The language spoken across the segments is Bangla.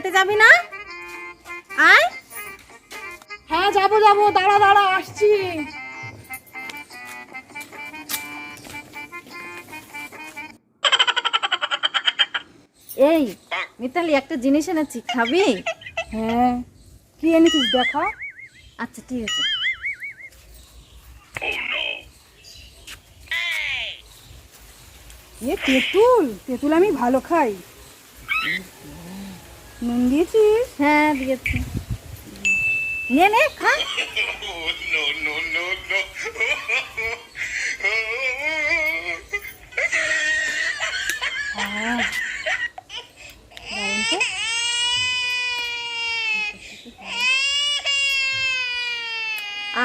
খেলতে যাবি না? আয়। হ্যাঁ যাবো যাবো, দাঁড়া দাঁড়া আসছি। এই মিতালি, একটা জিনিস এনেছি, খাবি? হ্যাঁ, কি এনেছিস দেখা। আচ্ছা ঠিক আছে। তেঁতুল, তেঁতুল আমি ভালো খাই। নুন দিয়েছিস? হ্যাঁ দিয়েছি, নে নে খা। হ্যাঁ, দারুণ তো।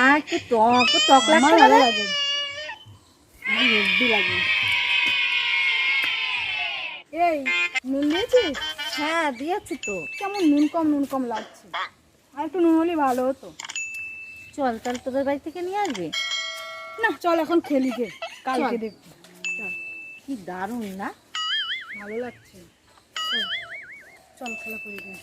আর একটু টক টক আমার লাগছে ভালো না? লাগে, আমার হেব্বি লাগে। এই নুন দিয়েছিস? হ্যাঁ দিয়েছি তো। কেমন নুন কম লাগছে, আর একটু নুন হলে ভালো হতো। চল তাহলে তোদের বাড়ি থেকে নিয়ে আসবি। না চল এখন খেলি গে, কালকে চল। দেখবি। চল, কি দারুণ না? ভালো লাগছে। চল চল খেলা করি গে।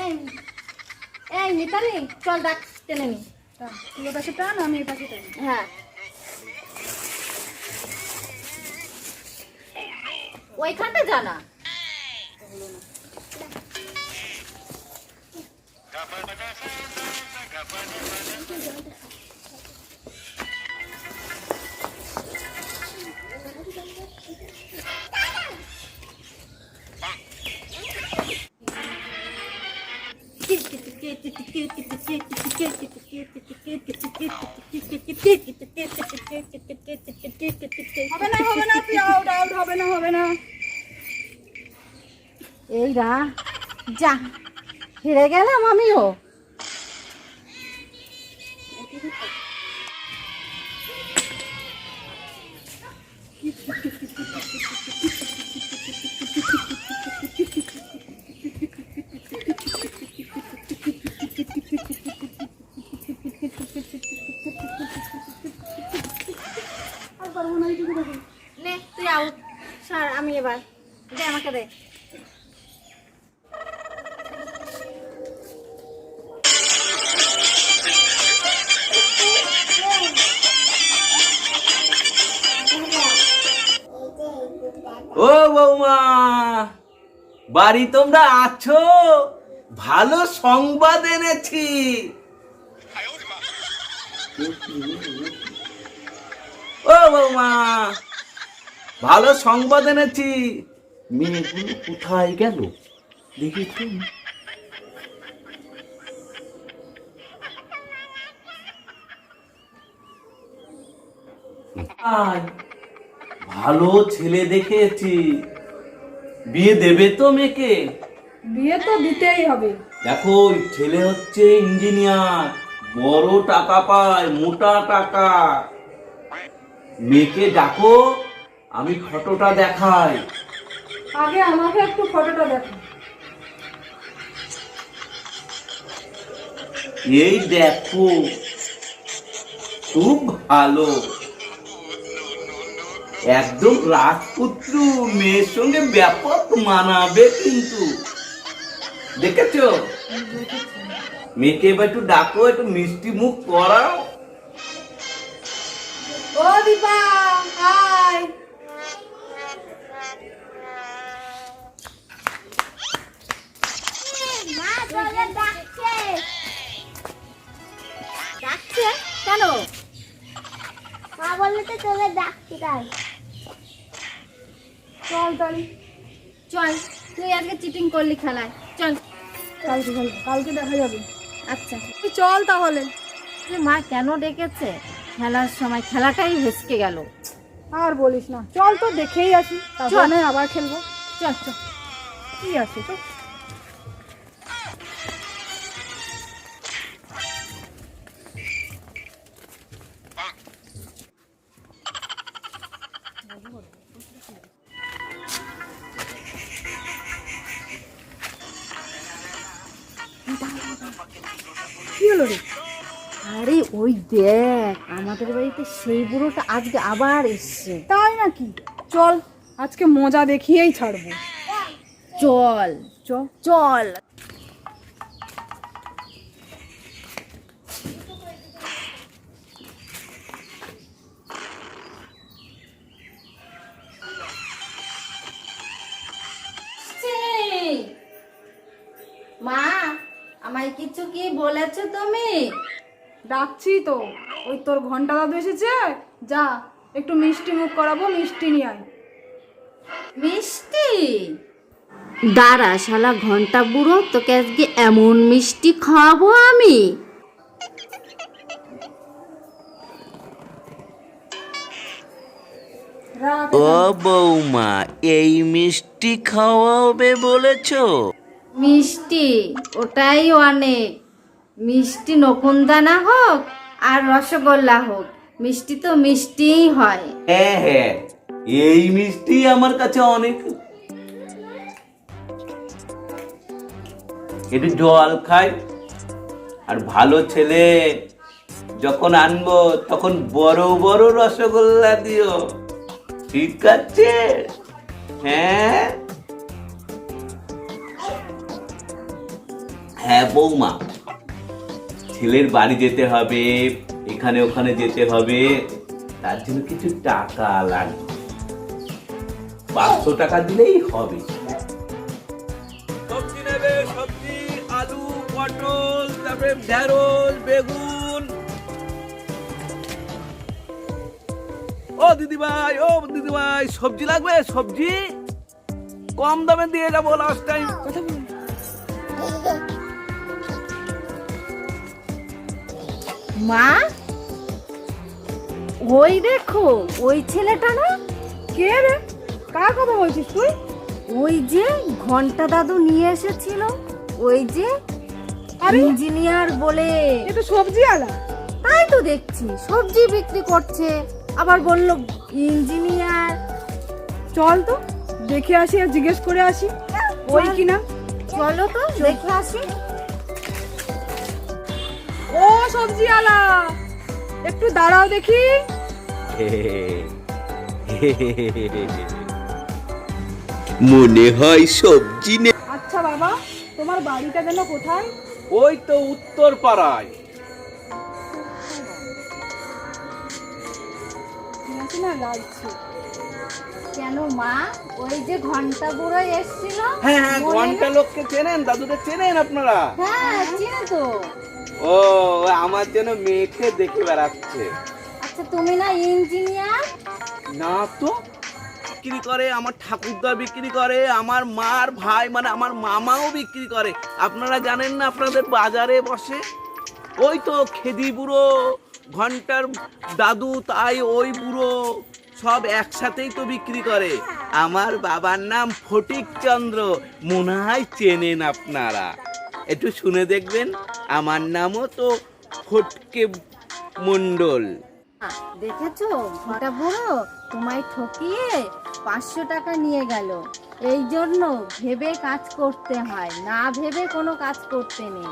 এই এই মিতালি, চল ডাক টেনে নি। তুই ওর পাশে টান, আমি এই পাশে টানি। হ্যাঁ, ওইখানটা জানা। হবে না হবে না, তুই আউট আউট, হবে না হবে না। এই রা, যা, হেরে গেলাম আমিও। আর পারবো না এইটুকু দেখো। নে তুই আউট, স্যার আমি এবার, দে আমাকে দে। ও বৌমা, বাড়ি তোমরা আছো? ভালো সংবাদ এনেছি। ও বৌমা, ভালো সংবাদ এনেছি। মেয়েগুলো কোথায় গেল দেখি তো। ভালো ছেলে দেখেছি, বিয়ে দেবে তো মেয়েকে? বিয়ে তো দিতেই হবে। দেখো ছেলে হচ্ছে ইঞ্জিনিয়ার, বড় টাকা পায়, মোটা টাকা। মেয়েকে ডাকো, আমি ফটোটা দেখাই। আগে আমাকে একটু ফটোটা দেখো। এই দেখো, খুব ভালো, একদম রাজপুত্র, মেয়ের সঙ্গে ব্যাপক মানাবে কিন্তু। দেখেছো? মেয়েকে এবার একটু ডাকো, একটু মিষ্টি মুখ করাও। ও দীপা, হাই। মা চলে ডাকছে। ডাকছে কেন? মা বললে তো তোকে ডাকছি তাই। চল তাহলে, চল, তুই আজকে চিটিং করলি খেলায়, চল। কালকে খেলবো, কালকে দেখা যাবে। আচ্ছা, তুই চল তাহলে। মা কেন ডেকেছে? খেলার সময় খেলাটাই ভেসকে গেল। আর বলিস না, চল তো দেখেই আসি, তারপরে আবার খেলবো। চল চল। কি আছে তো। গেল রে? আরে ওই দেখ, আমাদের বাড়িতে সেই বুড়োটা আজকে আবার এসছে। তাই নাকি? চল আজকে মজা দেখিয়েই ছাড়বো। চল চল। চল। মা, আমায় কিছু কি বলেছো তুমি? ডাকছি তো, ওই তোর ঘন্টা দাদু এসেছে, যা একটু মিষ্টি মুখ করাবো, মিষ্টি নিয়ে আয়। মিষ্টি? দাঁড়া শালা ঘন্টা বুড়ো, তোকে আজকে এমন মিষ্টি খাওয়াবো আমি। রাখ। ও বৌমা, এই মিষ্টি খাওয়াবে বলেছো? মিষ্টি ওটাই অনেক। মিষ্টি নকুনদানা হোক আর রসগোল্লা হোক, মিষ্টি তো মিষ্টিই হয়। হ্যাঁ হ্যাঁ, এই মিষ্টি আমার কাছে অনেক। একটু জল খাই, আর ভালো ছেলে যখন আনবো তখন বড় বড় রসগোল্লা দিও, ঠিক আছে? হ্যাঁ হ্যাঁ বৌমা, ছেলের বাড়ি যেতে হবে, এখানে ওখানে যেতে হবে, তার জন্য কিছু টাকা লাগবে। 500 টাকা দিলেই হবে। সবজি নেবে, সবজি, আলু, পটল, তারপরে ঢেঁড়স, বেগুন। ও দিদিভাই, ও দিদিভাই, সবজি লাগবে? সবজি কম দামে দিয়ে যাবো লাস্ট টাইম। কথা বল। মা, ওই দেখো, ওই ছেলেটা না? কে রে? কার কথা বলছিস তুই? ওই যে ঘন্টা দাদু নিয়ে এসেছিল, ওই যে আরে ইঞ্জিনিয়ার বলে। এ তো সবজি আলা। তাই তো দেখছি, সবজি বিক্রি করছে, আবার বললো ইঞ্জিনিয়ার। চল তো দেখে আসি আর জিজ্ঞেস করে আসি ওই কিনা। চলো তো দেখে আসি। ও সবজি আলা, একটু দাঁড়াও দেখি। মনে হয় সবজি নে। আচ্ছা বাবা, তোমার বাড়িটা যেন কোথায়? ওই তো উত্তর পাড়ায়। ঠিক আছে না, লাগছে। কেন মা, ওই যে ঘন্টা বুড়ো এসেছিল? হ্যাঁ হ্যাঁ, মনে ঘন্টা নেই? লোককে চেনেন? দাদুকে চেনেন আপনারা? হ্যাঁ চিনি তো। ও, আমার যেন মেয়েকে দেখে বেড়াচ্ছে। আচ্ছা তুমি না ইঞ্জিনিয়ার? না তো, বিক্রি করে, আমার ঠাকুরদা বিক্রি করে, আমার মার ভাই মানে আমার মামাও বিক্রি করে। আপনারা জানেন না, আপনাদের বাজারে বসে ওই তো খেদি বুড়ো, ঘন্টার দাদু, তাই ওই বুড়ো সব একসাথেই তো বিক্রি করে। আমার বাবার নাম ফটিক চন্দ্র, মনে হয় চেনেন আপনারা। একটু শুনে দেখবেন, আমার নামও তো ফটকে মণ্ডল। দেখেছো, ঘন্টা বুড়ো তোমায় ঠকিয়ে 500 টাকা নিয়ে গেল। এই জন্য ভেবে কাজ করতে হয়, না ভেবে কোনো কাজ করতে নেই।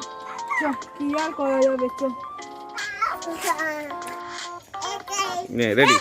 চল, কি আর করা যাবে, চল। রেডি।